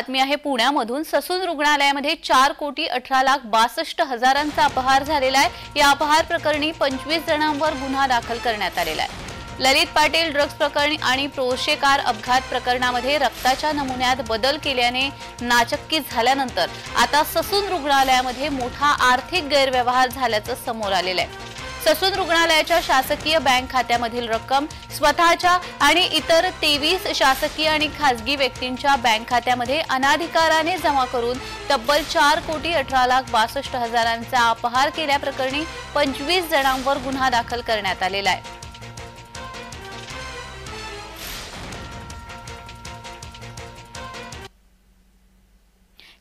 बातमी आहे पुण्यामधून। ससून रुग्णालयामध्ये 4,18,62,000चा अपहार झालेला आहे। या अपहार प्रकरणी 25 जणांवर गुन्हा दाखल करण्यात आलेला आहे। ललित पाटील ड्रग्ज प्रकरणी आणि पोर्शे कार अपघात प्रकरणामध्ये रक्ताच्या नमुन्यात बदल केल्याने नाचक्की झाल्यानंतर आता ससून रुग्णालयामध्ये मोठा आर्थिक गैरव्यवहार झाल्याचं समोर आलेलं आहे। ससून रुग्णालयाच्या शासकीय बँक खात्यामधील रक्कम स्वतःच्या आणि इतर 23 शासकीय आणि खासगी व्यक्तींच्या बँक खात्यामध्ये अनाधिकाराने जमा करून तब्बल 4,18,62,000चा अपहार केल्याप्रकरणी 25 जणांवर गुन्हा दाखल करण्यात आलेला आहे।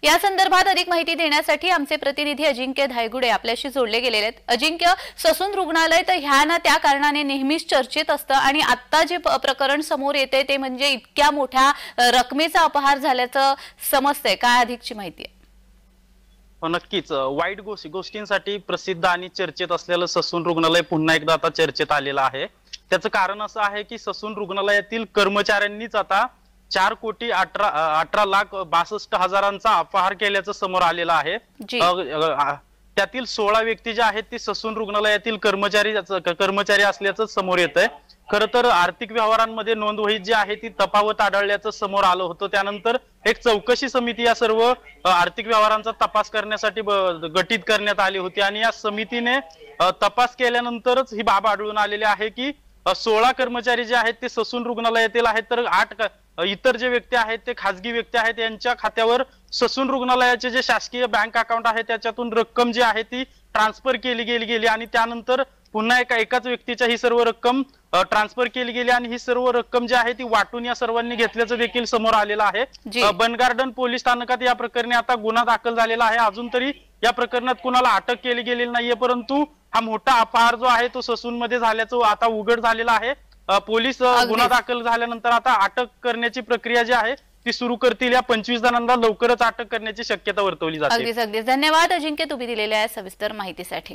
या संदर्भात अधिक माहिती देण्यासाठी आमचे प्रतिनिधी अजिंक्य धायगुडे आपल्याशी जोडले गेलेले आहेत। अजिंक्य, ससून रुग्णालय तर ह्या ना त्या कारणाने नेहमीच चर्चेत असतं आणि आता जे प्रकरण समोर येते ते म्हणजे इतक्या मोठ्या रकमेचा अपहार झाल्याचं समजतंय, काय अधिकची माहिती आहे? नक्कीच वाईट गोष्टींसाठी प्रसिद्ध आणि चर्चेत असलेलं ससून रुग्णालय पुन्हा एकदा आता चर्चेत आलेलं आहे। त्याचं कारण असं आहे की ससून रुग्णालयातील कर्मचाऱ्यांनीच आता 4,18,62,000चा अपहार केल्याचं समोर आलेलं आहे। त्यातील 16 व्यक्ती जे आहेत ते ससून रुग्णालयातील कर्मचारी असल्याचं समोर येत आहे। खरं तर आर्थिक व्यवहारांमध्ये नोंदवहीत जी आहे ती तफावत आढळल्याचं समोर आलं होतं। त्यानंतर एक चौकशी समिती या सर्व आर्थिक व्यवहारांचा तपास करण्यासाठी गठीत करण्यात आली होती आणि या समितीने तपास केल्यानंतरच ही बाब आढळून आलेली आहे की 16 कर्मचारी जे आहेत ते ससून रुग्णालयातील आहेत, तर 8 इतर जे व्यक्ती आहेत ते खासगी व्यक्ती आहेत। यांच्या खात्यावर ससून रुग्णालयाचे जे शासकीय बँक अकाउंट आहे त्याच्यातून रक्कम जी आहे ती ट्रान्सफर केली गेली आणि त्यानंतर पुन्हा एकाच व्यक्तीच्या ही सर्व रक्कम ट्रान्सफर केली गेली आणि ही सर्व रक्कम जी आहे ती वाटून या सर्वांनी घेतल्याचं देखील समोर आलेलं आहे। बनगार्डन पोलीस स्थानकात या प्रकरणी आता गुन्हा दाखल झालेला आहे। अजून तरी या प्रकरणात कुणाला अटक केली गेलेली नाहीये, परंतु हा मोठा अपहार जो आहे तो ससून मध्ये झाल्याचं आता उघड झालेला आहे। पोलीस गुन्हा दाखल झाल्यानंतर आता अटक करण्याची प्रक्रिया जी आहे ती सुरू करतील। या 25 जणांना लवकरच अटक करण्याची शक्यता वर्तवली जाते। अगदीच धन्यवाद अजिंक्य, तुम्ही दिलेल्या सविस्तर माहितीसाठी।